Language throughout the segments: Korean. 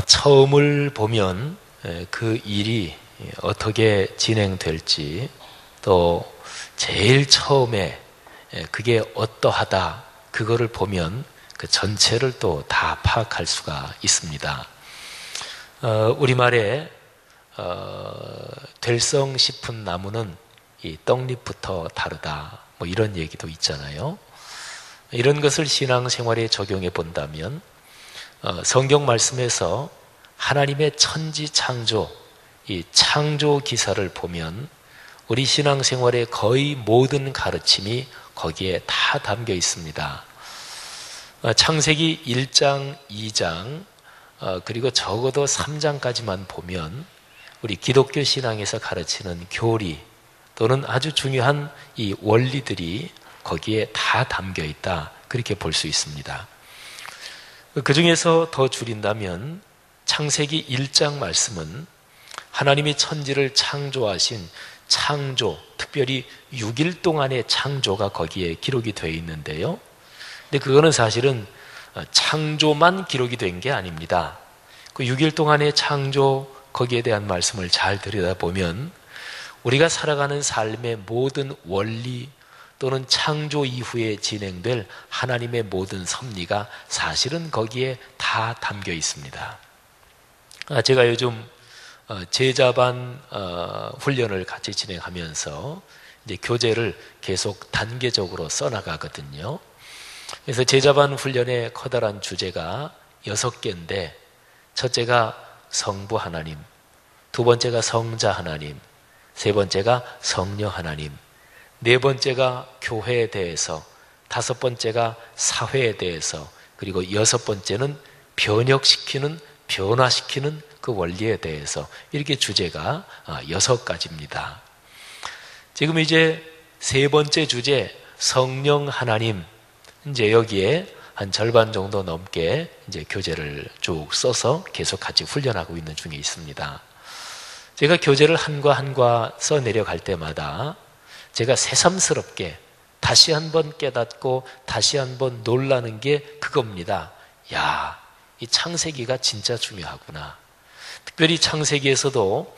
처음을 보면 그 일이 어떻게 진행될지, 또 제일 처음에 그게 어떠하다, 그거를 보면 그 전체를 또 다 파악할 수가 있습니다. 우리말에 될성 싶은 나무는 이 떡잎부터 다르다, 뭐 이런 얘기도 있잖아요. 이런 것을 신앙생활에 적용해 본다면 성경 말씀에서 하나님의 천지 창조, 이 창조 기사를 보면 우리 신앙생활의 거의 모든 가르침이 거기에 다 담겨 있습니다. 창세기 1장, 2장, 그리고 적어도 3장까지만 보면 우리 기독교 신앙에서 가르치는 교리 또는 아주 중요한 이 원리들이 거기에 다 담겨 있다, 그렇게 볼 수 있습니다. 그 중에서 더 줄인다면 창세기 1장 말씀은 하나님이 천지를 창조하신 창조, 특별히 6일 동안의 창조가 거기에 기록이 되어 있는데요. 근데 그거는 사실은 창조만 기록이 된 게 아닙니다. 그 6일 동안의 창조, 거기에 대한 말씀을 잘 들여다보면 우리가 살아가는 삶의 모든 원리 또는 창조 이후에 진행될 하나님의 모든 섭리가 사실은 거기에 다 담겨 있습니다. 제가 요즘 제자반 훈련을 같이 진행하면서 이제 교재를 계속 단계적으로 써나가거든요. 그래서 제자반 훈련의 커다란 주제가 6개인데, 첫째가 성부 하나님, 두 번째가 성자 하나님, 세 번째가 성녀 하나님, 네 번째가 교회에 대해서, 다섯 번째가 사회에 대해서, 그리고 여섯 번째는 변혁시키는, 변화시키는 그 원리에 대해서, 이렇게 주제가 6가지입니다. 지금 이제 세 번째 주제 성령 하나님, 이제 여기에 한 절반 정도 넘게 이제 교재를 쭉 써서 계속 같이 훈련하고 있는 중에 있습니다. 제가 교재를 한과 한과 써 내려갈 때마다 제가 새삼스럽게 다시 한번 깨닫고 다시 한번 놀라는 게 그겁니다. 야, 이 창세기가 진짜 중요하구나. 특별히 창세기에서도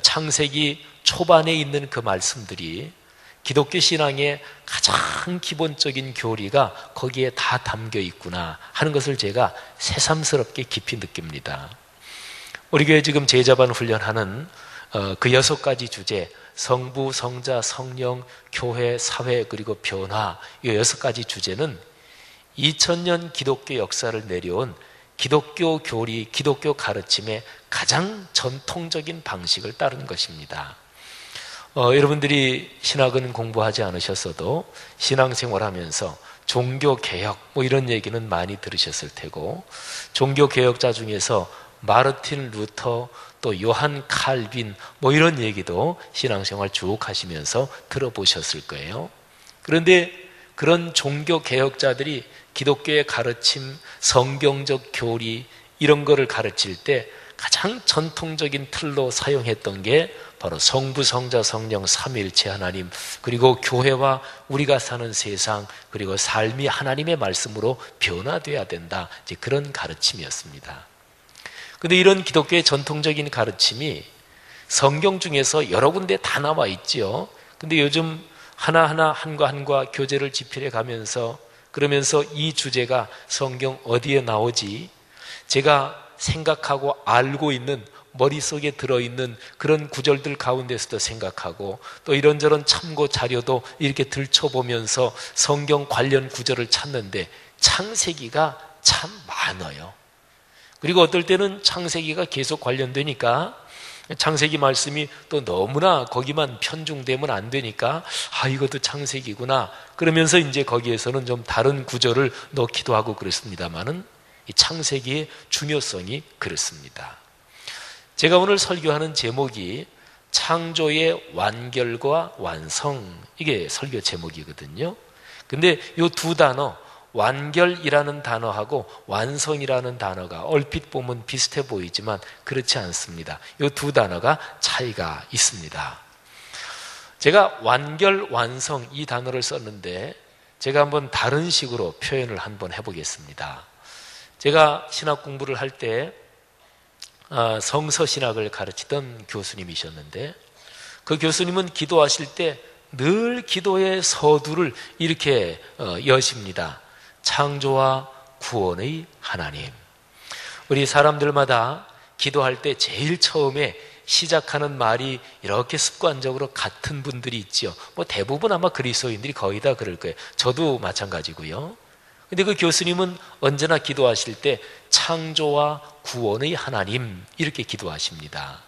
창세기 초반에 있는 그 말씀들이 기독교 신앙의 가장 기본적인 교리가 거기에 다 담겨 있구나 하는 것을 제가 새삼스럽게 깊이 느낍니다. 우리 교회 지금 제자반 훈련하는 그 6가지 주제, 성부, 성자, 성령, 교회, 사회, 그리고 변화, 이 6가지 주제는 2000년 기독교 역사를 내려온 기독교 교리, 기독교 가르침의 가장 전통적인 방식을 따른 것입니다. 여러분들이 신학은 공부하지 않으셨어도 신앙생활하면서 종교개혁 뭐 이런 얘기는 많이 들으셨을 테고, 종교개혁자 중에서 마르틴 루터, 또 요한 칼빈 뭐 이런 얘기도 신앙생활 쭉 하시면서 들어보셨을 거예요. 그런데 그런 종교개혁자들이 기독교의 가르침, 성경적 교리 이런 거를 가르칠 때 가장 전통적인 틀로 사용했던 게 바로 성부, 성자, 성령 삼위일체 하나님, 그리고 교회와 우리가 사는 세상, 그리고 삶이 하나님의 말씀으로 변화돼야 된다, 이제 그런 가르침이었습니다. 그런데 이런 기독교의 전통적인 가르침이 성경 중에서 여러 군데 다 나와 있지요. 근데 요즘 하나하나 한과 한과 교재를 집필해 가면서, 그러면서 이 주제가 성경 어디에 나오지? 제가 생각하고 알고 있는, 머릿속에 들어있는 그런 구절들 가운데서도 생각하고, 또 이런저런 참고 자료도 이렇게 들춰보면서 성경 관련 구절을 찾는데 창세기가 참 많아요. 그리고 어떨 때는 창세기가 계속 관련되니까 창세기 말씀이 또 너무나 거기만 편중되면 안 되니까 이것도 창세기구나 그러면서 이제 거기에서는 좀 다른 구절을 넣기도 하고 그렇습니다만은 이 창세기의 중요성이 그렇습니다. 제가 오늘 설교하는 제목이 창조의 완결과 완성, 이게 설교 제목이거든요. 근데 이 두 단어, 완결이라는 단어하고 완성이라는 단어가 얼핏 보면 비슷해 보이지만 그렇지 않습니다. 이 두 단어가 차이가 있습니다. 제가 완결, 완성 이 단어를 썼는데 제가 한번 다른 식으로 표현을 한번 해보겠습니다. 제가 신학 공부를 할 때 성서신학을 가르치던 교수님이셨는데, 그 교수님은 기도하실 때 늘 기도의 서두를 이렇게 여십니다. 창조와 구원의 하나님. 우리 사람들마다 기도할 때 제일 처음에 시작하는 말이 이렇게 습관적으로 같은 분들이 있죠. 대부분 아마 그리스도인들이 거의 다 그럴 거예요. 저도 마찬가지고요. 근데 그 교수님은 언제나 기도하실 때 창조와 구원의 하나님 이렇게 기도하십니다.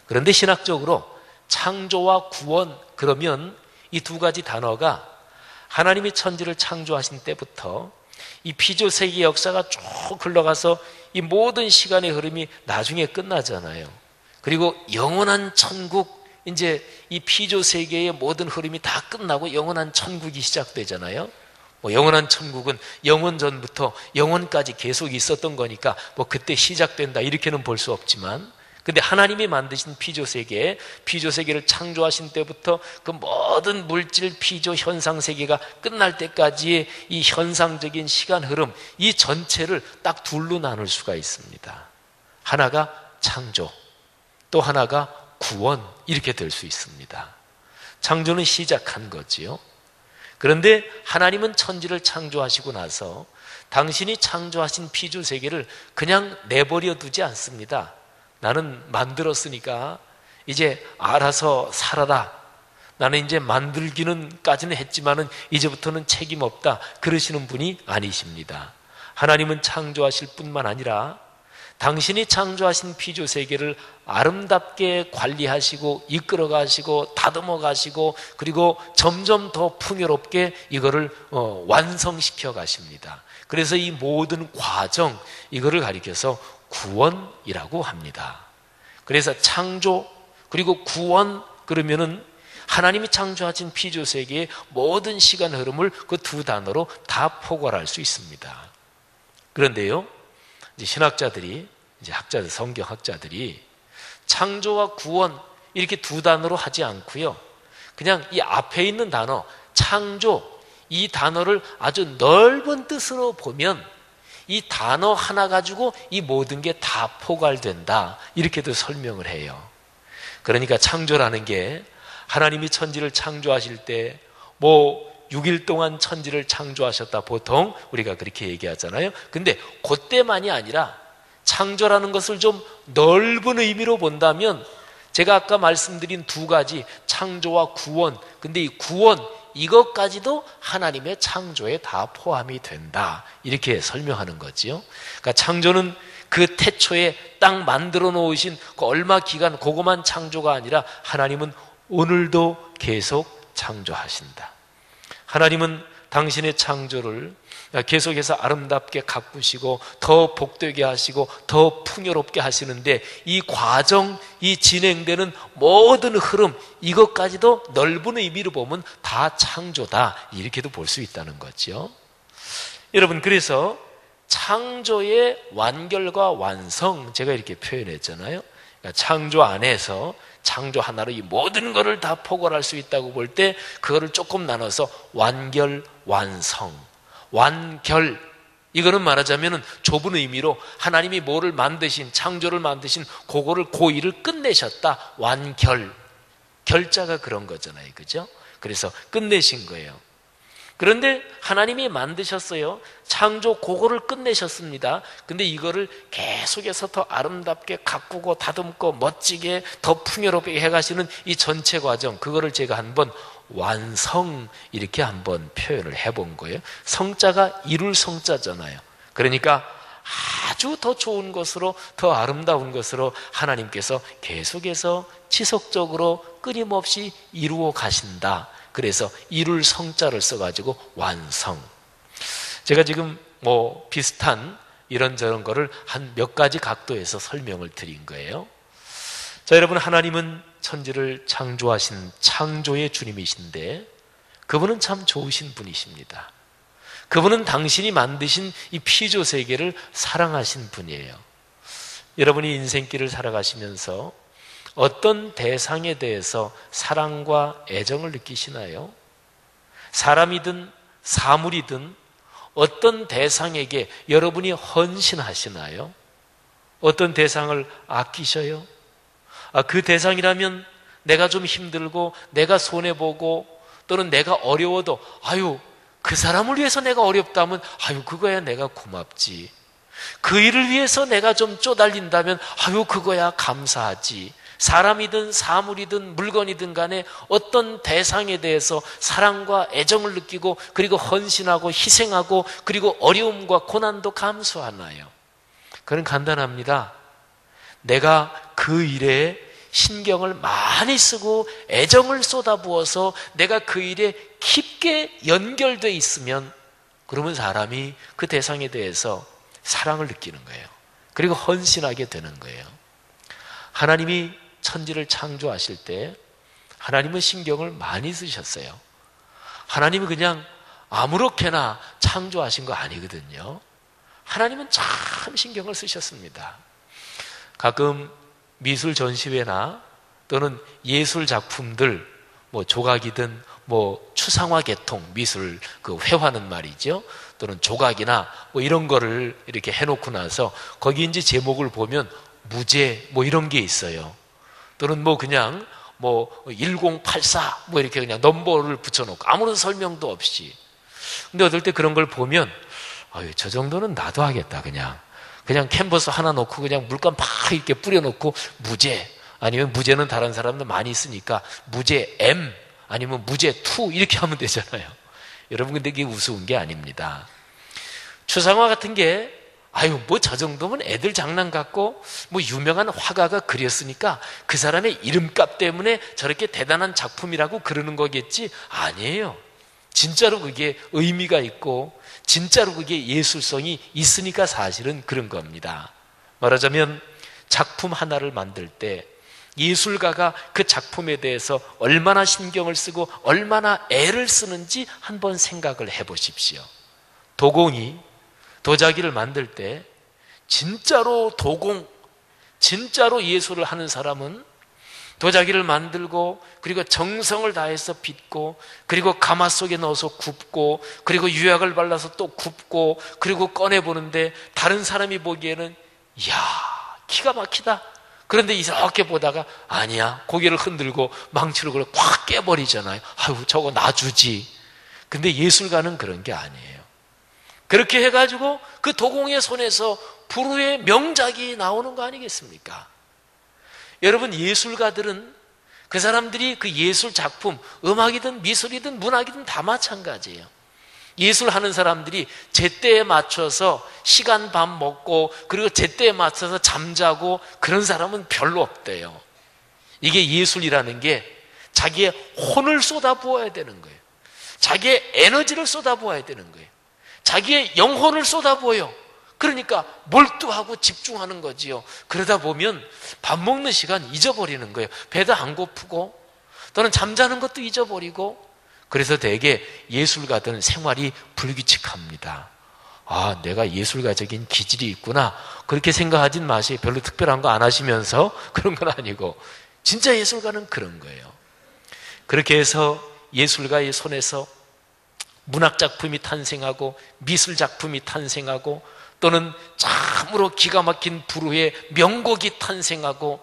그런데 신학적으로 창조와 구원, 그러면 이 두 가지 단어가 하나님이 천지를 창조하신 때부터 이 피조세계 역사가 쭉 흘러가서 이 모든 시간의 흐름이 나중에 끝나잖아요. 그리고 영원한 천국, 이제 이 피조세계의 모든 흐름이 다 끝나고 영원한 천국이 시작되잖아요. 영원한 천국은 영원 전부터 영원까지 계속 있었던 거니까 그때 시작된다 이렇게는 볼 수 없지만, 근데 하나님이 만드신 피조세계를 창조하신 때부터 그 모든 물질, 피조, 현상세계가 끝날 때까지의 이 현상적인 시간 흐름, 이 전체를 딱 둘로 나눌 수가 있습니다. 하나가 창조, 또 하나가 구원, 이렇게 될 수 있습니다. 창조는 시작한 거지요. 그런데 하나님은 천지를 창조하시고 나서 당신이 창조하신 피조세계를 그냥 내버려 두지 않습니다. 나는 만들었으니까 이제 알아서 살아라. 나는 이제 만들기는까지는 했지만은 이제부터는 책임 없다. 그러시는 분이 아니십니다. 하나님은 창조하실 뿐만 아니라 당신이 창조하신 피조세계를 아름답게 관리하시고 이끌어 가시고 다듬어 가시고 그리고 점점 더 풍요롭게 이거를 완성시켜 가십니다. 그래서 이 모든 과정, 이거를 가리켜서 구원이라고 합니다. 그래서 창조 그리고 구원, 그러면은 하나님이 창조하신 피조세계의 모든 시간 흐름을 그 두 단어로 다 포괄할 수 있습니다. 그런데요, 이제 신학자들이, 이제 학자들, 성경학자들이 창조와 구원 이렇게 두 단어로 하지 않고요, 그냥 이 앞에 있는 단어 창조, 이 단어를 아주 넓은 뜻으로 보면 이 단어 하나 가지고 이 모든 게 다 포괄된다, 이렇게도 설명을 해요. 그러니까 창조라는 게 하나님이 천지를 창조하실 때 6일 동안 천지를 창조하셨다, 보통 우리가 그렇게 얘기하잖아요. 근데 그때만이 아니라 창조라는 것을 좀 넓은 의미로 본다면 제가 아까 말씀드린 두 가지 창조와 구원, 근데 이 구원 이것까지도 하나님의 창조에 다 포함이 된다, 이렇게 설명하는 거지요. 그러니까 창조는 그 태초에 딱 만들어 놓으신 그 얼마 기간 그거만 창조가 아니라 하나님은 오늘도 계속 창조하신다. 하나님은 당신의 창조를 계속해서 아름답게 가꾸시고 더 복되게 하시고 더 풍요롭게 하시는데 이 과정, 이 진행되는 모든 흐름, 이것까지도 넓은 의미로 보면 다 창조다, 이렇게도 볼 수 있다는 거죠. 여러분, 그래서 창조의 완결과 완성, 제가 이렇게 표현했잖아요. 그러니까 창조 안에서 창조 하나로 이 모든 것을 다 포괄할 수 있다고 볼 때 그거를 조금 나눠서 완결, 완성, 완결, 이거는 말하자면 좁은 의미로 하나님이 뭐를 만드신, 창조를 만드신 그거를 그 일을 끝내셨다, 완결, 결자가 그런 거잖아요, 그죠? 그래서 끝내신 거예요. 그런데 하나님이 만드셨어요. 창조 그거를 끝내셨습니다. 근데 이거를 계속해서 더 아름답게 가꾸고 다듬고 멋지게 더 풍요롭게 해가시는 이 전체 과정, 그거를 제가 한번 완성, 이렇게 한번 표현을 해본 거예요. 성자가 이룰 성자잖아요. 그러니까 아주 더 좋은 것으로, 더 아름다운 것으로 하나님께서 계속해서 지속적으로 끊임없이 이루어 가신다. 그래서 이룰 성자를 써가지고 완성. 제가 지금 비슷한 이런저런 거를 한 몇 가지 각도에서 설명을 드린 거예요. 자, 여러분, 하나님은 천지를 창조하신 창조의 주님이신데 그분은 참 좋으신 분이십니다. 그분은 당신이 만드신 이 피조세계를 사랑하신 분이에요. 여러분이 인생길을 살아가시면서 어떤 대상에 대해서 사랑과 애정을 느끼시나요? 사람이든 사물이든 어떤 대상에게 여러분이 헌신하시나요? 어떤 대상을 아끼셔요? 그 대상이라면 내가 좀 힘들고 내가 손해보고 또는 내가 어려워도 그 사람을 위해서 내가 어렵다면 그거야 내가 고맙지. 그 일을 위해서 내가 좀 쪼달린다면 그거야 감사하지. 사람이든 사물이든 물건이든 간에 어떤 대상에 대해서 사랑과 애정을 느끼고 그리고 헌신하고 희생하고 그리고 어려움과 고난도 감수하나요? 그건 간단합니다. 내가 그 일에 신경을 많이 쓰고 애정을 쏟아부어서 내가 그 일에 깊게 연결돼 있으면 그러면 사람이 그 대상에 대해서 사랑을 느끼는 거예요. 그리고 헌신하게 되는 거예요. 하나님이 천지를 창조하실 때 하나님은 신경을 많이 쓰셨어요. 하나님은 그냥 아무렇게나 창조하신 거 아니거든요. 하나님은 참 신경을 쓰셨습니다. 가끔 미술 전시회나 또는 예술 작품들 조각이든 추상화 계통 미술 그 회화는 말이죠. 또는 조각이나 이런 거를 이렇게 해놓고 나서 거기 이제 제목을 보면 무제 이런 게 있어요. 또는 그냥 1084 이렇게 그냥 넘버를 붙여놓고 아무런 설명도 없이. 근데 어떨 때 그런 걸 보면 저 정도는 나도 하겠다. 그냥 캔버스 하나 놓고 그냥 물감 팍 이렇게 뿌려놓고 무제, 아니면 무제는 다른 사람들 많이 쓰니까 무제 M 아니면 무제 2 이렇게 하면 되잖아요. 여러분, 근데 이게 우스운 게 아닙니다. 추상화 같은 게 저 정도면 애들 장난 같고 유명한 화가가 그렸으니까 그 사람의 이름값 때문에 저렇게 대단한 작품이라고 그러는 거겠지? 아니에요. 진짜로 그게 의미가 있고 진짜로 그게 예술성이 있으니까 사실은 그런 겁니다. 말하자면 작품 하나를 만들 때 예술가가 그 작품에 대해서 얼마나 신경을 쓰고 얼마나 애를 쓰는지 한번 생각을 해보십시오. 도공이 도자기를 만들 때 진짜로 진짜로 예술을 하는 사람은 도자기를 만들고 그리고 정성을 다해서 빚고 그리고 가마 속에 넣어서 굽고 그리고 유약을 발라서 또 굽고 그리고 꺼내보는데 다른 사람이 보기에는 이야 기가 막히다. 그런데 이렇게 보다가 아니야 고개를 흔들고 망치로 그걸 꽉 깨버리잖아요. 저거 놔주지. 근데 예술가는 그런 게 아니에요. 그렇게 해가지고 그 도공의 손에서 불후의 명작이 나오는 거 아니겠습니까? 여러분, 예술가들은 그 사람들이 그 예술 작품, 음악이든 미술이든 문학이든 다 마찬가지예요. 예술하는 사람들이 제때에 맞춰서 시간 밥 먹고 그리고 제때에 맞춰서 잠자고 그런 사람은 별로 없대요. 이게 예술이라는 게 자기의 혼을 쏟아부어야 되는 거예요. 자기의 에너지를 쏟아부어야 되는 거예요. 자기의 영혼을 쏟아부어요. 그러니까 몰두하고 집중하는 거지요. 그러다 보면 밥 먹는 시간 잊어버리는 거예요. 배도 안 고프고 또는 잠자는 것도 잊어버리고. 그래서 대개 예술가들은 생활이 불규칙합니다. 내가 예술가적인 기질이 있구나 그렇게 생각하진 마세요. 별로 특별한 거 안 하시면서 그런 건 아니고 진짜 예술가는 그런 거예요. 그렇게 해서 예술가의 손에서 문학작품이 탄생하고 미술작품이 탄생하고 또는 참으로 기가 막힌 불후의 명곡이 탄생하고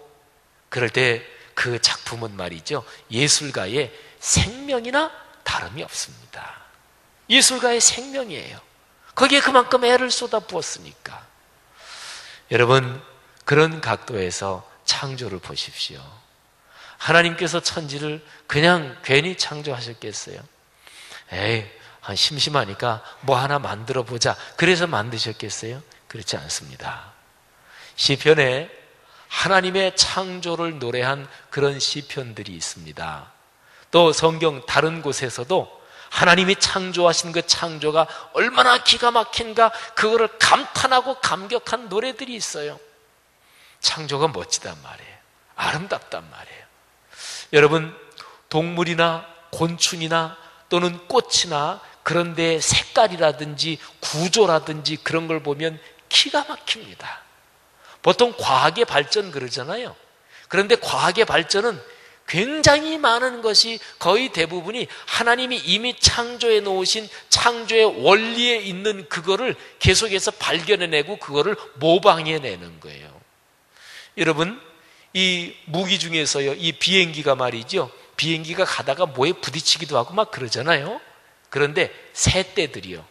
그럴 때 그 작품은 말이죠 예술가의 생명이나 다름이 없습니다. 예술가의 생명이에요. 거기에 그만큼 애를 쏟아부었으니까. 여러분, 그런 각도에서 창조를 보십시오. 하나님께서 천지를 그냥 괜히 창조하셨겠어요? 심심하니까 하나 만들어 보자 그래서 만드셨겠어요? 그렇지 않습니다. 시편에 하나님의 창조를 노래한 그런 시편들이 있습니다. 또 성경 다른 곳에서도 하나님이 창조하신 그 창조가 얼마나 기가 막힌가 그거를 감탄하고 감격한 노래들이 있어요. 창조가 멋지단 말이에요. 아름답단 말이에요. 여러분, 동물이나 곤충이나 또는 꽃이나 그런 데 색깔이라든지 구조라든지 그런 걸 보면 기가 막힙니다. 보통 과학의 발전 그러잖아요. 그런데 과학의 발전은 굉장히 많은 것이 거의 대부분이 하나님이 이미 창조해 놓으신 창조의 원리에 있는 그거를 계속해서 발견해내고 그거를 모방해내는 거예요. 여러분, 이 무기 중에서요, 이 비행기가 말이죠, 비행기가 가다가 뭐에 부딪히기도 하고 막 그러잖아요. 그런데 새떼들이요,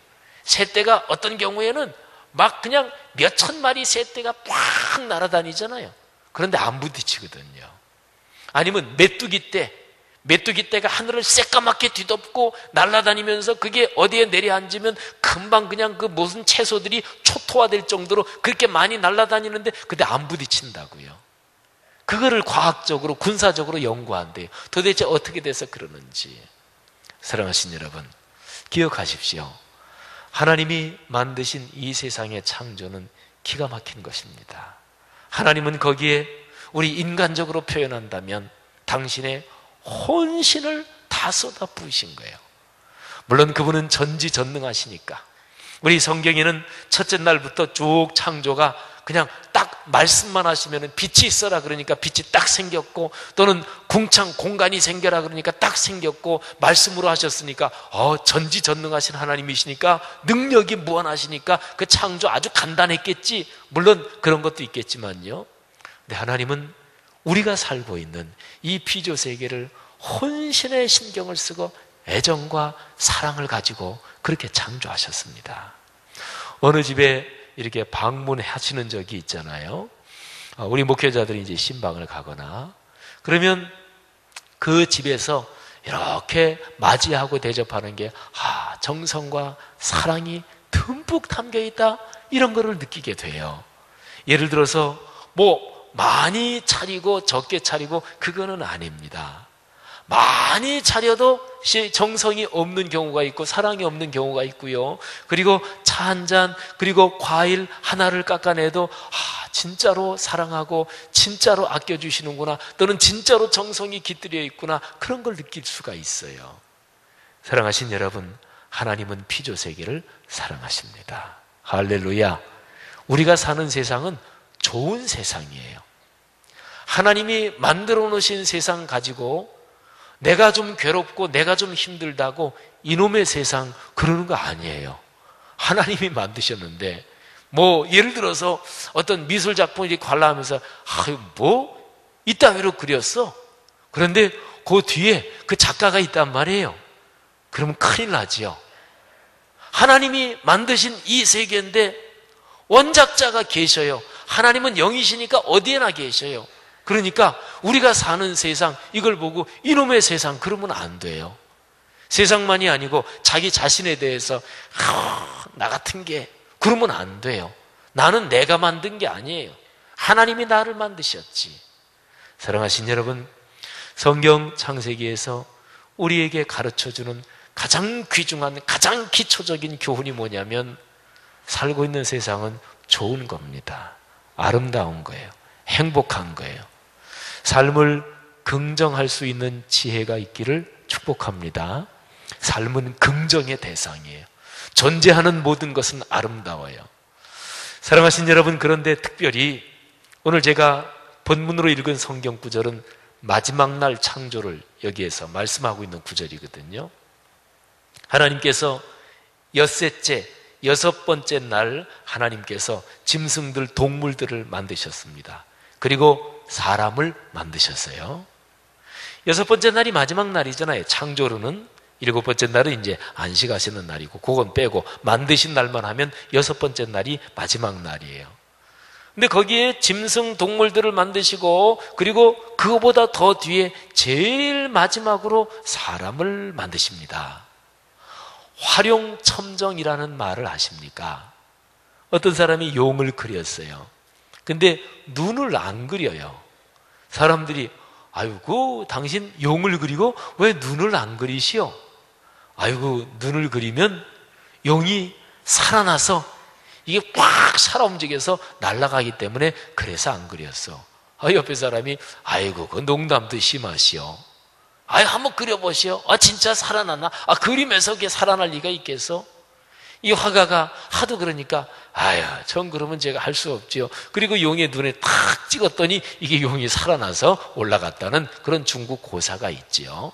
새떼가 어떤 경우에는 막 그냥 몇천 마리 새떼가 팍 날아다니잖아요. 그런데 안 부딪히거든요. 아니면 메뚜기떼가 하늘을 새까맣게 뒤덮고 날아다니면서 그게 어디에 내려앉으면 금방 그냥 그 무슨 채소들이 초토화될 정도로 그렇게 많이 날아다니는데 근데 안 부딪힌다고요. 그거를 과학적으로 군사적으로 연구한대요. 도대체 어떻게 돼서 그러는지. 사랑하신 여러분, 기억하십시오. 하나님이 만드신 이 세상의 창조는 기가 막힌 것입니다. 하나님은 거기에 우리 인간적으로 표현한다면 당신의 혼신을 다 쏟아 부으신 거예요. 물론 그분은 전지전능하시니까 우리 성경에는 첫째 날부터 쭉 창조가 그냥 딱 말씀만 하시면 빛이 있어라 그러니까 빛이 딱 생겼고, 또는 궁창 공간이 생겨라 그러니까 딱 생겼고, 말씀으로 하셨으니까 전지전능하신 하나님이시니까 능력이 무한하시니까 그 창조 아주 간단했겠지. 물론 그런 것도 있겠지만요, 근데 하나님은 우리가 살고 있는 이 피조 세계를 혼신의 신경을 쓰고 애정과 사랑을 가지고 그렇게 창조하셨습니다. 어느 집에 이렇게 방문하시는 적이 있잖아요. 우리 목회자들이 이제 신방을 가거나 그러면 그 집에서 이렇게 맞이하고 대접하는 게 정성과 사랑이 듬뿍 담겨 있다, 이런 거를 느끼게 돼요. 예를 들어서 뭐 많이 차리고 적게 차리고 그거는 아닙니다. 많이 차려도 정성이 없는 경우가 있고 사랑이 없는 경우가 있고요. 그리고 차 한 잔, 그리고 과일 하나를 깎아내도 진짜로 사랑하고 진짜로 아껴주시는구나, 또는 진짜로 정성이 깃들여 있구나, 그런 걸 느낄 수가 있어요. 사랑하신 여러분, 하나님은 피조세계를 사랑하십니다. 할렐루야. 우리가 사는 세상은 좋은 세상이에요. 하나님이 만들어 놓으신 세상 가지고 내가 좀 괴롭고 내가 좀 힘들다고 이놈의 세상 그러는 거 아니에요. 하나님이 만드셨는데, 뭐 예를 들어서 어떤 미술 작품을 관람하면서 뭐 이따위로 그렸어? 그런데 그 뒤에 그 작가가 있단 말이에요. 그러면 큰일 나지요. 하나님이 만드신 이 세계인데 원작자가 계셔요. 하나님은 영이시니까 어디에나 계셔요. 그러니까 우리가 사는 세상, 이걸 보고 이놈의 세상 그러면 안 돼요. 세상만이 아니고 자기 자신에 대해서 나 같은 게 그러면 안 돼요. 나는 내가 만든 게 아니에요. 하나님이 나를 만드셨지. 사랑하신 여러분, 성경 창세기에서 우리에게 가르쳐주는 가장 귀중한, 가장 기초적인 교훈이 뭐냐면, 살고 있는 세상은 좋은 겁니다. 아름다운 거예요. 행복한 거예요. 삶을 긍정할 수 있는 지혜가 있기를 축복합니다. 삶은 긍정의 대상이에요. 존재하는 모든 것은 아름다워요. 사랑하신 여러분, 그런데 특별히 오늘 제가 본문으로 읽은 성경 구절은 마지막 날 창조를 여기에서 말씀하고 있는 구절이거든요. 하나님께서 엿새째, 여섯 번째 날 하나님께서 짐승들, 동물들을 만드셨습니다. 그리고 사람을 만드셨어요. 여섯 번째 날이 마지막 날이잖아요. 창조로는 일곱 번째 날은 이제 안식하시는 날이고, 그건 빼고 만드신 날만 하면 여섯 번째 날이 마지막 날이에요. 근데 거기에 짐승, 동물들을 만드시고, 그리고 그거보다 더 뒤에 제일 마지막으로 사람을 만드십니다. 활용첨정이라는 말을 아십니까? 어떤 사람이 용을 그렸어요. 근데 눈을 안 그려요. 사람들이 아이고, 당신 용을 그리고 왜 눈을 안 그리시오? 아이고, 눈을 그리면 용이 살아나서 이게 꽉 살아 움직여서 날아가기 때문에 그래서 안 그렸어. 옆에 사람이 아이고, 그 농담도 심하시오. 한번 그려보시오. 진짜 살아나나? 그림에서 그게 살아날 리가 있겠어? 이 화가가 하도 그러니까 전 그러면 제가 할 수 없지요. 그리고 용의 눈에 탁 찍었더니 이게 용이 살아나서 올라갔다는 그런 중국 고사가 있지요.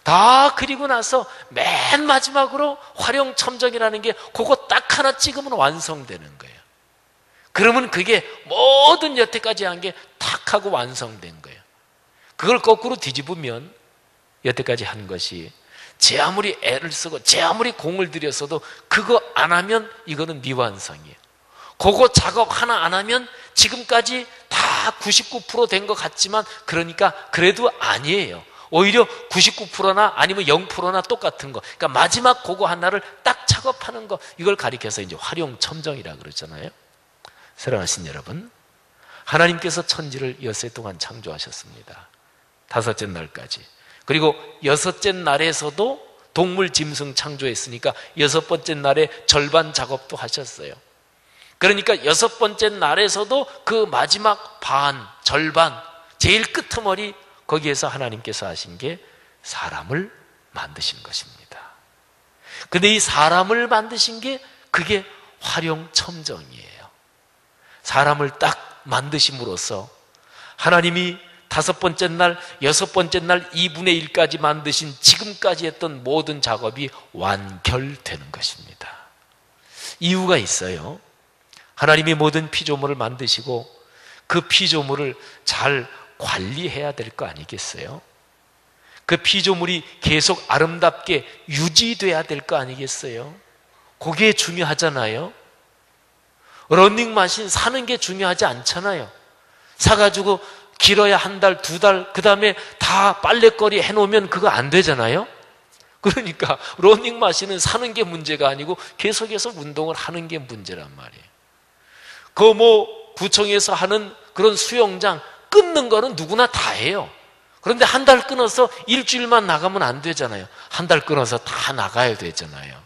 다 그리고 나서 맨 마지막으로 활용첨정이라는 게 그거 딱 하나 찍으면 완성되는 거예요. 그러면 그게 모든 여태까지 한 게 탁 하고 완성된 거예요. 그걸 거꾸로 뒤집으면 여태까지 한 것이 제 아무리 애를 쓰고 제 아무리 공을 들였어도 그거 안 하면 이거는 미완성이에요. 그거 작업 하나 안 하면 지금까지 다 99% 된 것 같지만 그러니까 그래도 아니에요. 오히려 99%나 아니면 0%나 똑같은 거. 그러니까 마지막 그거 하나를 딱 작업하는 거. 이걸 가리켜서 이제 활용첨정이라 그러잖아요. 사랑하신 여러분, 하나님께서 천지를 엿새 동안 창조하셨습니다. 다섯째 날까지. 그리고 여섯째 날에서도 동물 짐승 창조했으니까 여섯 번째 날에 절반 작업도 하셨어요. 그러니까 여섯 번째 날에서도 그 마지막 반, 절반, 제일 끄트머리 거기에서 하나님께서 하신 게 사람을 만드신 것입니다. 근데 이 사람을 만드신 게 그게 활용첨정이에요. 사람을 딱 만드심으로써 하나님이 다섯 번째 날, 여섯 번째 날 2분의 1까지 만드신 지금까지 했던 모든 작업이 완결되는 것입니다. 이유가 있어요. 하나님이 모든 피조물을 만드시고 그 피조물을 잘 관리해야 될 거 아니겠어요? 그 피조물이 계속 아름답게 유지돼야 될 거 아니겠어요? 그게 중요하잖아요. 러닝머신 사는 게 중요하지 않잖아요. 사가지고 길어야 한 달, 두 달, 그 다음에 다 빨래거리 해놓으면 그거 안 되잖아요. 그러니까 러닝머신은 사는 게 문제가 아니고 계속해서 운동을 하는 게 문제란 말이에요. 그 구청에서 하는 그런 수영장 끊는 거는 누구나 다 해요. 그런데 한 달 끊어서 일주일만 나가면 안 되잖아요. 한 달 끊어서 다 나가야 되잖아요.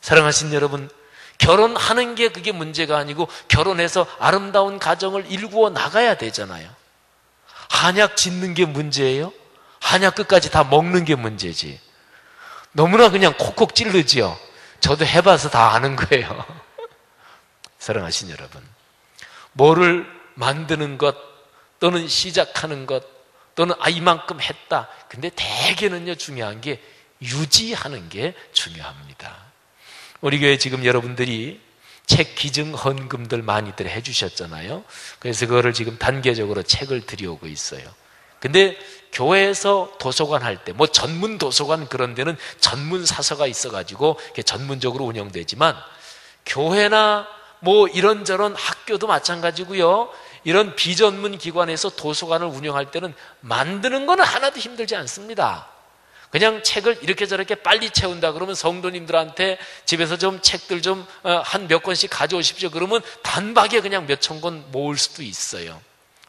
사랑하신 여러분, 결혼하는 게 그게 문제가 아니고 결혼해서 아름다운 가정을 일구어 나가야 되잖아요. 한약 짓는 게 문제예요? 한약 끝까지 다 먹는 게 문제지. 너무나 그냥 콕콕 찌르지요. 저도 해봐서 다 아는 거예요. 사랑하신 여러분, 뭐를 만드는 것 또는 시작하는 것 또는 이만큼 했다. 근데 대개는요, 중요한 게 유지하는 게 중요합니다. 우리 교회 지금 여러분들이 책 기증 헌금들 많이들 해주셨잖아요. 그래서 그거를 지금 단계적으로 책을 들여오고 있어요. 근데 교회에서 도서관 할 때, 전문 도서관 그런 데는 전문 사서가 있어가지고 전문적으로 운영되지만 교회나 이런저런 학교도 마찬가지고요. 이런 비전문 기관에서 도서관을 운영할 때는 만드는 거는 하나도 힘들지 않습니다. 그냥 책을 이렇게 저렇게 빨리 채운다 그러면 성도님들한테 집에서 좀 책들 좀 한 몇 권씩 가져오십시오 그러면 단박에 그냥 몇천 권 모을 수도 있어요.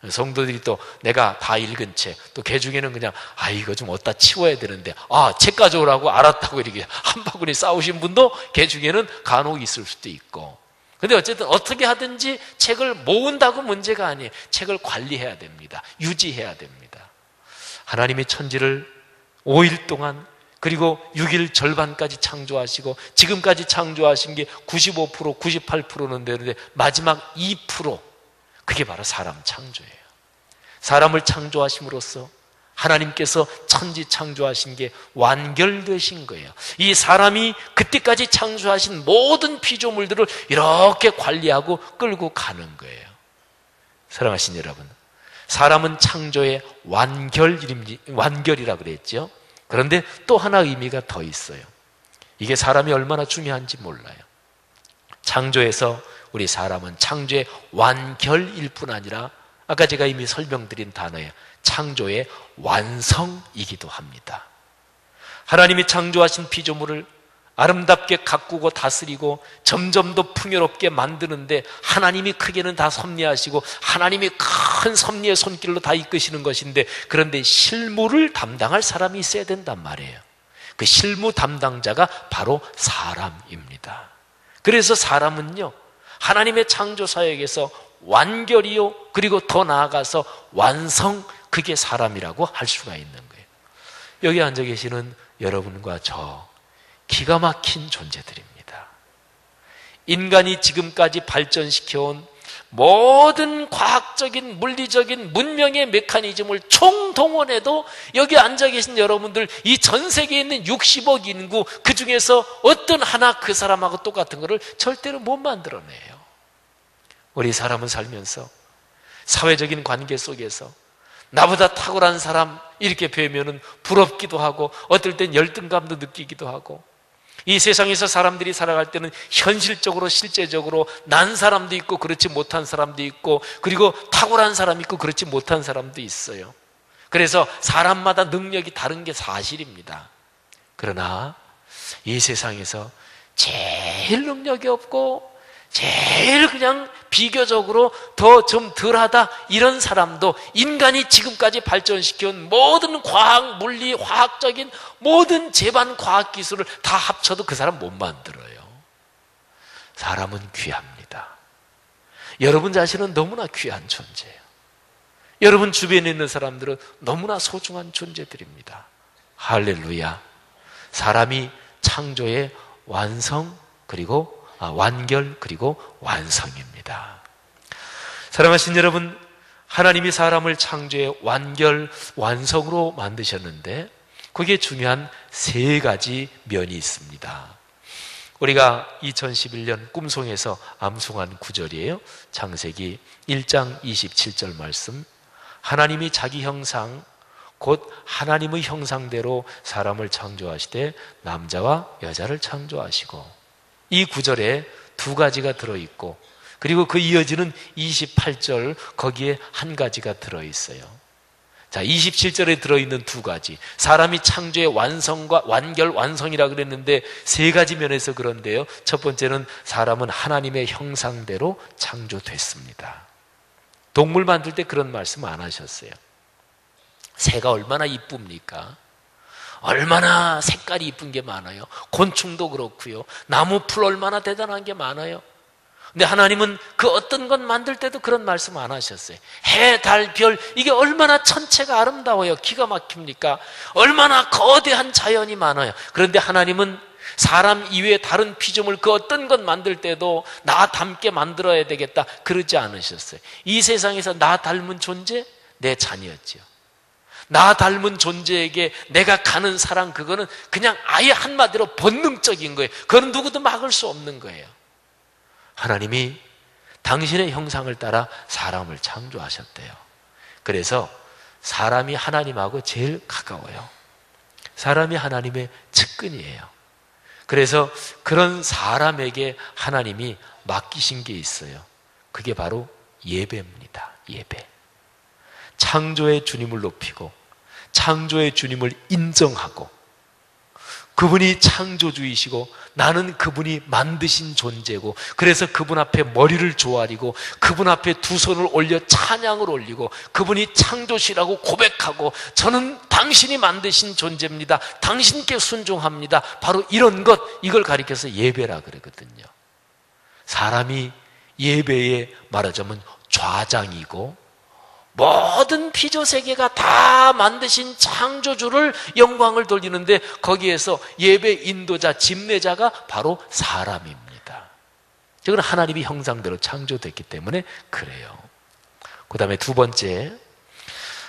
성도들이 또 내가 다 읽은 책, 또 그 중에는 그냥 이거 좀 어디다 치워야 되는데 책 가져오라고 알았다고 이렇게 한 바구니 싸우신 분도 그 중에는 간혹 있을 수도 있고. 근데 어쨌든 어떻게 하든지 책을 모은다고 문제가 아니에요. 책을 관리해야 됩니다. 유지해야 됩니다. 하나님의 천지를 5일 동안 그리고 6일 절반까지 창조하시고 지금까지 창조하신 게 95%, 98%는 되는데 마지막 2% 그게 바로 사람 창조예요. 사람을 창조하심으로써 하나님께서 천지 창조하신 게 완결되신 거예요. 이 사람이 그때까지 창조하신 모든 피조물들을 이렇게 관리하고 끌고 가는 거예요. 사랑하신 여러분, 사람은 창조의 완결이라 그랬죠. 그런데 또 하나 의미가 더 있어요. 이게 사람이 얼마나 중요한지 몰라요. 창조에서 우리 사람은 창조의 완결일 뿐 아니라 아까 제가 이미 설명드린 단어예요. 창조의 완성이기도 합니다. 하나님이 창조하신 피조물을 아름답게 가꾸고 다스리고 점점 더 풍요롭게 만드는데 하나님이 크게는 다 섭리하시고 하나님이 큰 섭리의 손길로 다 이끄시는 것인데 그런데 실무를 담당할 사람이 있어야 된단 말이에요. 그 실무 담당자가 바로 사람입니다. 그래서 사람은요, 하나님의 창조 사역에서 완결이요 그리고 더 나아가서 완성, 그게 사람이라고 할 수가 있는 거예요. 여기 앉아 계시는 여러분과 저 기가 막힌 존재들입니다. 인간이 지금까지 발전시켜온 모든 과학적인 물리적인 문명의 메커니즘을 총동원해도 여기 앉아 계신 여러분들, 이 전 세계에 있는 60억 인구 그 중에서 어떤 하나 그 사람하고 똑같은 것을 절대로 못 만들어내요. 우리 사람은 살면서 사회적인 관계 속에서 나보다 탁월한 사람 이렇게 뵈면은 부럽기도 하고 어떨 땐 열등감도 느끼기도 하고, 이 세상에서 사람들이 살아갈 때는 현실적으로 실제적으로 난 사람도 있고 그렇지 못한 사람도 있고, 그리고 탁월한 사람이 있고 그렇지 못한 사람도 있어요. 그래서 사람마다 능력이 다른 게 사실입니다. 그러나 이 세상에서 제일 능력이 없고 제일 그냥 비교적으로 더 좀 덜하다 이런 사람도 인간이 지금까지 발전시켜온 모든 과학, 물리, 화학적인 모든 제반 과학 기술을 다 합쳐도 그 사람 못 만들어요. 사람은 귀합니다. 여러분 자신은 너무나 귀한 존재예요. 여러분 주변에 있는 사람들은 너무나 소중한 존재들입니다. 할렐루야. 사람이 창조의 완성 그리고 완결 그리고 완성입니다. 사랑하신 여러분, 하나님이 사람을 창조의 완결 완성으로 만드셨는데 그게 중요한 세 가지 면이 있습니다. 우리가 2011년 꿈송에서 암송한 구절이에요. 창세기 1장 27절 말씀. 하나님이 자기 형상 곧 하나님의 형상대로 사람을 창조하시되 남자와 여자를 창조하시고, 이 구절에 두 가지가 들어있고 그리고 그 이어지는 28절 거기에 한 가지가 들어있어요. 자, 27절에 들어있는 두 가지, 사람이 창조의 완성과 완결 완성이라 그랬는데 세 가지 면에서 그런데요. 첫 번째는 사람은 하나님의 형상대로 창조됐습니다. 동물 만들 때 그런 말씀 안 하셨어요. 새가 얼마나 이쁩니까? 얼마나 색깔이 이쁜 게 많아요. 곤충도 그렇고요. 나무 풀 얼마나 대단한 게 많아요. 근데 하나님은 그 어떤 것 만들 때도 그런 말씀 안 하셨어요. 해, 달, 별 이게 얼마나 천체가 아름다워요. 기가 막힙니까? 얼마나 거대한 자연이 많아요. 그런데 하나님은 사람 이외에 다른 피조물 그 어떤 것 만들 때도 나 닮게 만들어야 되겠다 그러지 않으셨어요. 이 세상에서 나 닮은 존재? 내 자녀였죠. 나 닮은 존재에게 내가 가는 사랑, 그거는 그냥 아예 한마디로 본능적인 거예요. 그건 누구도 막을 수 없는 거예요. 하나님이 당신의 형상을 따라 사람을 창조하셨대요. 그래서 사람이 하나님하고 제일 가까워요. 사람이 하나님의 측근이에요. 그래서 그런 사람에게 하나님이 맡기신 게 있어요. 그게 바로 예배입니다. 예배. 창조의 주님을 높이고 창조의 주님을 인정하고 그분이 창조주이시고 나는 그분이 만드신 존재고, 그래서 그분 앞에 머리를 조아리고 그분 앞에 두 손을 올려 찬양을 올리고 그분이 창조시라고 고백하고 저는 당신이 만드신 존재입니다. 당신께 순종합니다. 바로 이런 것, 이걸 가리켜서 예배라 그러거든요. 사람이 예배에 말하자면 좌장이고 모든 피조세계가 다 만드신 창조주를 영광을 돌리는데 거기에서 예배 인도자, 집례자가 바로 사람입니다. 이건 하나님이 형상대로 창조됐기 때문에 그래요. 그 다음에 두 번째,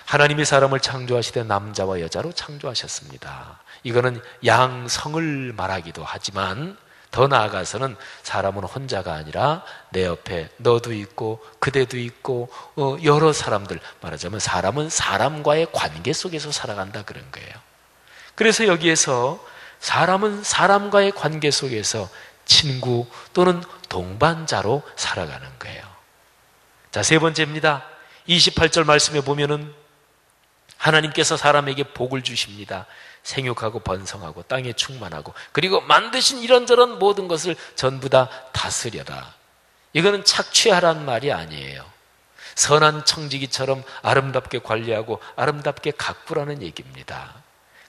하나님이 사람을 창조하시되 남자와 여자로 창조하셨습니다. 이거는 양성을 말하기도 하지만 더 나아가서는 사람은 혼자가 아니라 내 옆에 너도 있고 그대도 있고 여러 사람들, 말하자면 사람은 사람과의 관계 속에서 살아간다 그런 거예요. 그래서 여기에서 사람은 사람과의 관계 속에서 친구 또는 동반자로 살아가는 거예요. 자, 세 번째입니다. 28절 말씀에 보면은 하나님께서 사람에게 복을 주십니다. 생육하고 번성하고 땅에 충만하고 그리고 만드신 이런저런 모든 것을 전부 다 다스려라. 이거는 착취하라는 말이 아니에요. 선한 청지기처럼 아름답게 관리하고 아름답게 가꾸라는 얘기입니다.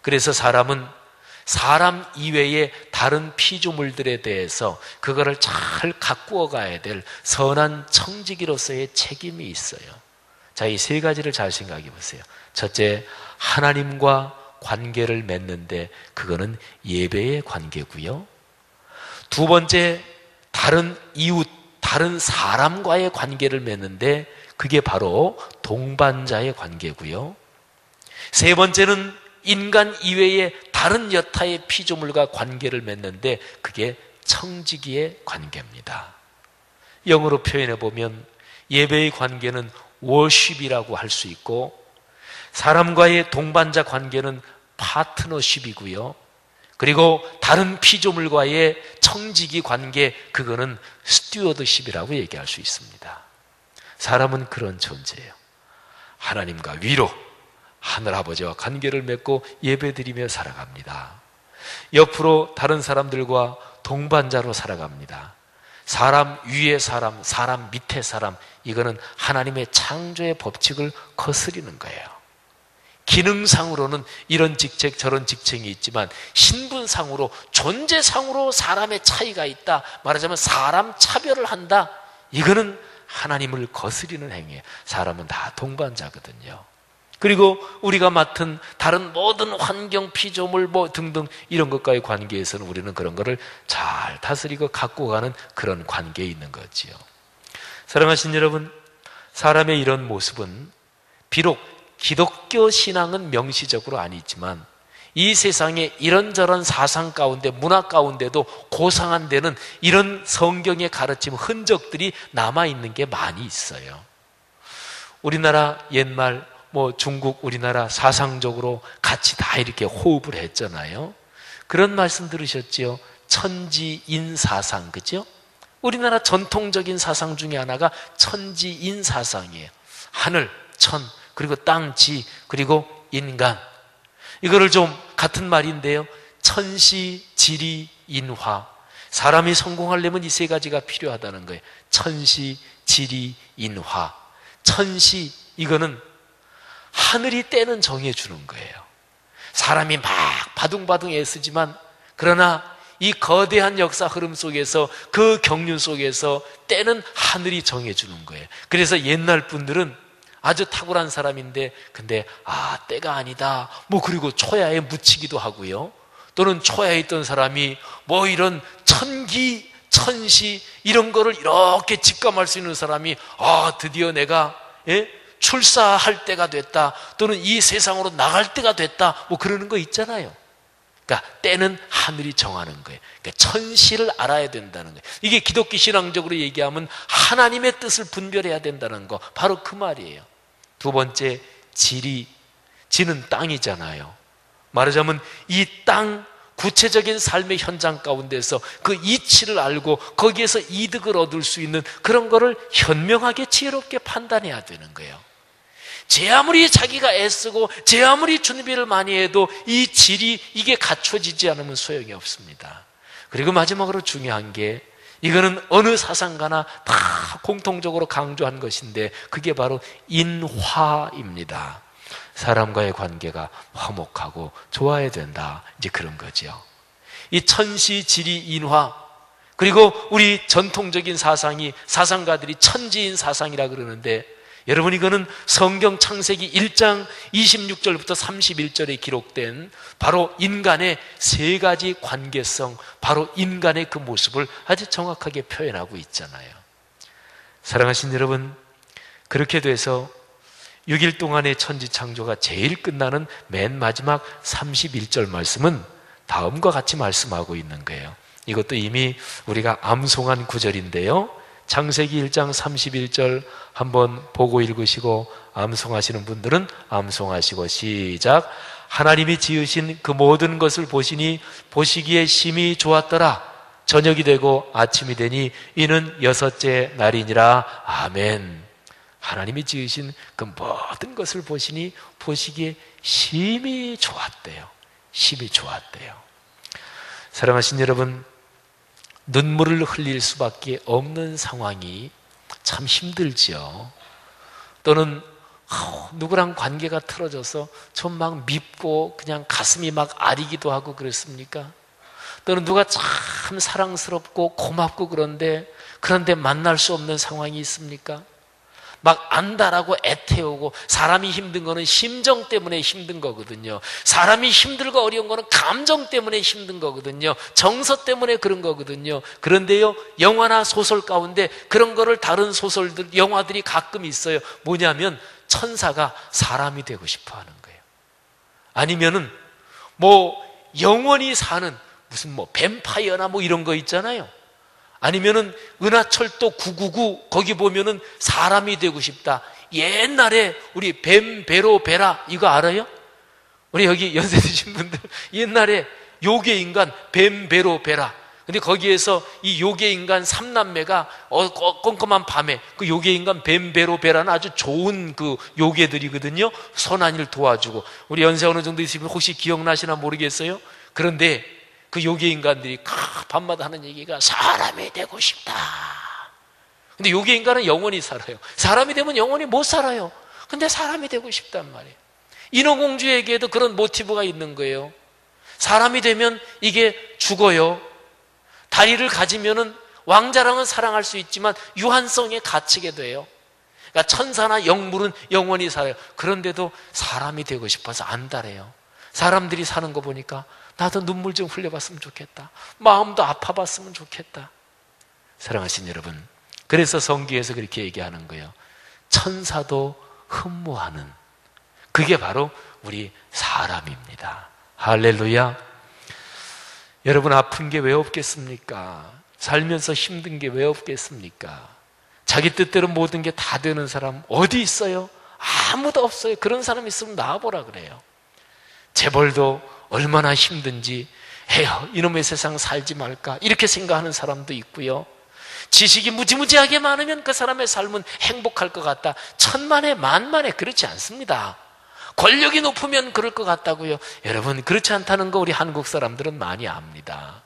그래서 사람은 사람 이외의 다른 피조물들에 대해서 그거를 잘 가꾸어 가야 될 선한 청지기로서의 책임이 있어요. 자, 이 세 가지를 잘 생각해 보세요. 첫째, 하나님과 관계를 맺는데 그거는 예배의 관계고요. 두 번째, 다른 이웃, 다른 사람과의 관계를 맺는데 그게 바로 동반자의 관계고요. 세 번째는 인간 이외의 다른 여타의 피조물과 관계를 맺는데 그게 청지기의 관계입니다. 영어로 표현해 보면 예배의 관계는 워십이라고 할 수 있고, 사람과의 동반자 관계는 파트너십이고요, 그리고 다른 피조물과의 청지기 관계, 그거는 스튜어드십이라고 얘기할 수 있습니다. 사람은 그런 존재예요. 하나님과 위로 하늘아버지와 관계를 맺고 예배드리며 살아갑니다. 옆으로 다른 사람들과 동반자로 살아갑니다. 사람 위의 사람, 사람 밑의 사람, 이거는 하나님의 창조의 법칙을 거스리는 거예요. 기능상으로는 이런 직책 저런 직책이 있지만 신분상으로, 존재상으로 사람의 차이가 있다, 말하자면 사람 차별을 한다, 이거는 하나님을 거스리는 행위예요. 사람은 다 동반자거든요. 그리고 우리가 맡은 다른 모든 환경, 피조물 등등 이런 것과의 관계에서는 우리는 그런 거를 잘 다스리고 갖고 가는 그런 관계에 있는 거지요. 사랑하신 여러분, 사람의 이런 모습은 비록 기독교 신앙은 명시적으로 아니지만 이 세상에 이런저런 사상 가운데, 문화 가운데도 고상한 데는 이런 성경의 가르침 흔적들이 남아있는 게 많이 있어요. 우리나라 옛말 중국, 우리나라 사상적으로 같이 다 이렇게 호흡을 했잖아요. 그런 말씀 들으셨지요? 천지인사상, 그죠? 우리나라 전통적인 사상 중에 하나가 천지인사상이에요. 하늘, 천, 그리고 땅, 지, 그리고 인간. 이거를 좀 같은 말인데요, 천시, 지리, 인화. 사람이 성공하려면 이 세 가지가 필요하다는 거예요. 천시, 지리, 인화. 천시, 이거는 하늘이 때는 정해주는 거예요. 사람이 막 바둥바둥 애쓰지만, 그러나 이 거대한 역사 흐름 속에서, 그 경륜 속에서 때는 하늘이 정해주는 거예요. 그래서 옛날 분들은 아주 탁월한 사람인데, 근데 때가 아니다, 그리고 초야에 묻히기도 하고요, 또는 초야에 있던 사람이 이런 천기, 천시 이런 거를 이렇게 직감할 수 있는 사람이 드디어 내가 출사할 때가 됐다, 또는 이 세상으로 나갈 때가 됐다, 그러는 거 있잖아요. 그러니까 때는 하늘이 정하는 거예요. 그러니까 천시를 알아야 된다는 거예요. 이게 기독교 신앙적으로 얘기하면 하나님의 뜻을 분별해야 된다는 거, 바로 그 말이에요. 두 번째, 지리. 지는 땅이잖아요. 말하자면 이 땅, 구체적인 삶의 현장 가운데서 그 이치를 알고 거기에서 이득을 얻을 수 있는 그런 거를 현명하게 지혜롭게 판단해야 되는 거예요. 제 아무리 자기가 애쓰고 제 아무리 준비를 많이 해도 이 질이, 이게 갖춰지지 않으면 소용이 없습니다. 그리고 마지막으로 중요한 게, 이거는 어느 사상가나 다 공통적으로 강조한 것인데, 그게 바로 인화입니다. 사람과의 관계가 화목하고 좋아야 된다, 이제 그런 거죠. 이 천시, 지리, 인화, 그리고 우리 전통적인 사상가들이 천지인 사상이라 그러는데, 여러분, 이거는 성경 창세기 1장 26절부터 31절에 기록된 바로 인간의 세 가지 관계성, 바로 인간의 그 모습을 아주 정확하게 표현하고 있잖아요. 사랑하신 여러분, 그렇게 돼서 6일 동안의 천지창조가 제일 끝나는 맨 마지막 31절 말씀은 다음과 같이 말씀하고 있는 거예요. 이것도 이미 우리가 암송한 구절인데요, 창세기 1장 31절 한번 보고 읽으시고, 암송하시는 분들은 암송하시고, 시작. 하나님이 지으신 그 모든 것을 보시니 보시기에 심히 좋았더라. 저녁이 되고 아침이 되니 이는 여섯째 날이니라. 아멘. 하나님이 지으신 그 모든 것을 보시니 보시기에 심히 좋았대요. 심히 좋았대요. 사랑하신 여러분, 눈물을 흘릴 수밖에 없는 상황이 참 힘들지요. 또는 누구랑 관계가 틀어져서 좀 막 밉고 그냥 가슴이 막 아리기도 하고 그랬습니까? 또는 누가 참 사랑스럽고 고맙고 그런데 만날 수 없는 상황이 있습니까? 막 안다라고 애태우고, 사람이 힘든 거는 심정 때문에 힘든 거거든요. 사람이 힘들고 어려운 거는 감정 때문에 힘든 거거든요. 정서 때문에 그런 거거든요. 그런데요, 영화나 소설 가운데 그런 거를 다른 소설들, 영화들이 가끔 있어요. 뭐냐면 천사가 사람이 되고 싶어 하는 거예요. 아니면은 영원히 사는 무슨 뱀파이어나 이런 거 있잖아요. 아니면은 은하철도 999 거기 보면은 사람이 되고 싶다. 옛날에 우리 뱀, 베로, 베라 이거 알아요? 우리 여기 연세 드신 분들 옛날에 요괴 인간 뱀, 베로, 베라. 근데 거기에서 이 요괴 인간 3남매가 껌껌한 밤에 그 요괴 인간 뱀, 베로, 베라는 아주 좋은 그 요괴들이거든요. 선한이를 도와주고. 우리 연세 어느 정도 있으면 혹시 기억나시나 모르겠어요? 그런데 그 요괴 인간들이 밤마다 하는 얘기가 사람이 되고 싶다. 근데 요괴 인간은 영원히 살아요. 사람이 되면 영원히 못 살아요. 근데 사람이 되고 싶단 말이에요. 인어공주에게도 그런 모티브가 있는 거예요. 사람이 되면 이게 죽어요. 다리를 가지면은 왕자랑은 사랑할 수 있지만 유한성에 갇히게 돼요. 그러니까 천사나 영물은 영원히 살아요. 그런데도 사람이 되고 싶어서 안달해요. 사람들이 사는 거 보니까 나도 눈물 좀 흘려봤으면 좋겠다. 마음도 아파봤으면 좋겠다. 사랑하신 여러분, 그래서 성경에서 그렇게 얘기하는 거예요. 천사도 흠모하는, 그게 바로 우리 사람입니다. 할렐루야. 여러분, 아픈 게 왜 없겠습니까? 살면서 힘든 게 왜 없겠습니까? 자기 뜻대로 모든 게 다 되는 사람 어디 있어요? 아무도 없어요. 그런 사람 있으면 나와보라 그래요. 재벌도 얼마나 힘든지 해요. 이놈의 세상 살지 말까 이렇게 생각하는 사람도 있고요. 지식이 무지무지하게 많으면 그 사람의 삶은 행복할 것 같다. 천만에 만만에 그렇지 않습니다. 권력이 높으면 그럴 것 같다고요. 여러분, 그렇지 않다는 거 우리 한국 사람들은 많이 압니다.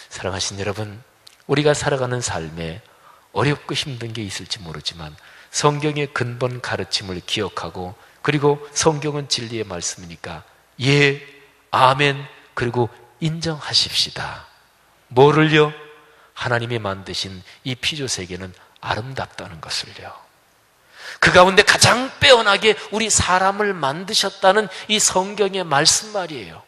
사랑하신 여러분, 우리가 살아가는 삶에 어렵고 힘든 게 있을지 모르지만 성경의 근본 가르침을 기억하고, 그리고 성경은 진리의 말씀이니까 예, 아멘, 그리고 인정하십시다. 뭐를요? 하나님이 만드신 이 피조세계는 아름답다는 것을요. 그 가운데 가장 빼어나게 우리 사람을 만드셨다는 이 성경의 말씀 말이에요.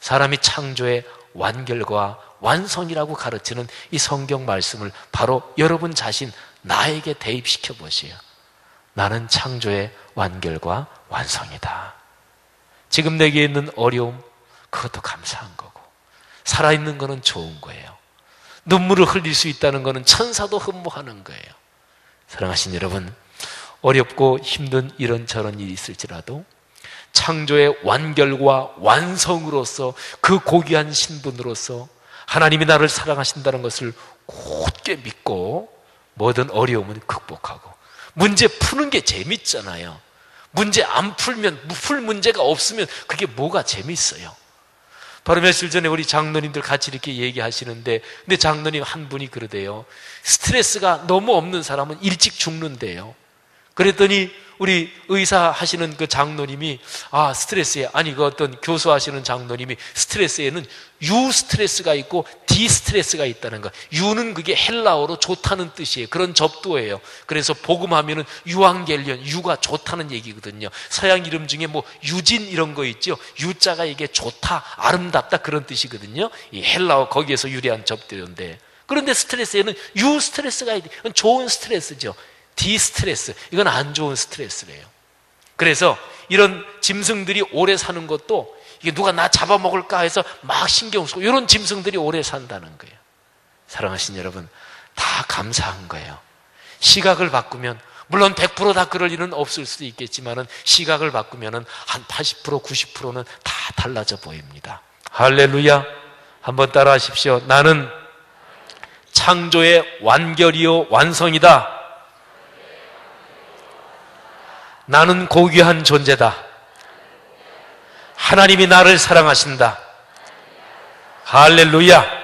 사람이 창조의 완결과 완성이라고 가르치는 이 성경 말씀을 바로 여러분 자신 나에게 대입시켜 보세요. 나는 창조의 완결과 완성이다. 지금 내게 있는 어려움, 그것도 감사한 거고, 살아있는 거는 좋은 거예요. 눈물을 흘릴 수 있다는 거는 천사도 흠모하는 거예요. 사랑하신 여러분, 어렵고 힘든 이런저런 일이 있을지라도 창조의 완결과 완성으로서, 그 고귀한 신분으로서 하나님이 나를 사랑하신다는 것을 곧게 믿고 모든 어려움은 극복하고, 문제 푸는 게 재밌잖아요. 문제 안 풀면, 풀 문제가 없으면 그게 뭐가 재밌어요. 바로 며칠 전에 우리 장로님들 같이 이렇게 얘기하시는데, 근데 장로님 한 분이 그러대요. 스트레스가 너무 없는 사람은 일찍 죽는데요. 그랬더니 우리 의사 하시는 그 장로님이 스트레스에, 아니 그 어떤 교수 하시는 장로님이 스트레스에는 유 스트레스가 있고 디 스트레스가 있다는 거. 유는 그게 헬라어로 좋다는 뜻이에요. 그런 접두어예요. 그래서 복음하면은 유앙겔리온, 유가 좋다는 얘기거든요. 서양 이름 중에 뭐 유진 이런 거 있죠. 유자가 이게 좋다, 아름답다 그런 뜻이거든요. 이 헬라어 거기에서 유래한 접두어인데, 그런데 스트레스에는 유 스트레스가 있대. 이건 좋은 스트레스죠. 디스트레스, 이건 안 좋은 스트레스래요. 그래서 이런 짐승들이 오래 사는 것도, 이게 누가 나 잡아먹을까 해서 막 신경 쓰고, 이런 짐승들이 오래 산다는 거예요. 사랑하신 여러분, 다 감사한 거예요. 시각을 바꾸면, 물론 100% 다 그럴 일은 없을 수도 있겠지만은 시각을 바꾸면은 한 80%, 90%는 다 달라져 보입니다. 할렐루야. 한번 따라 하십시오. 나는 창조의 완결이요 완성이다. 나는 고귀한 존재다. 하나님이 나를 사랑하신다. 할렐루야.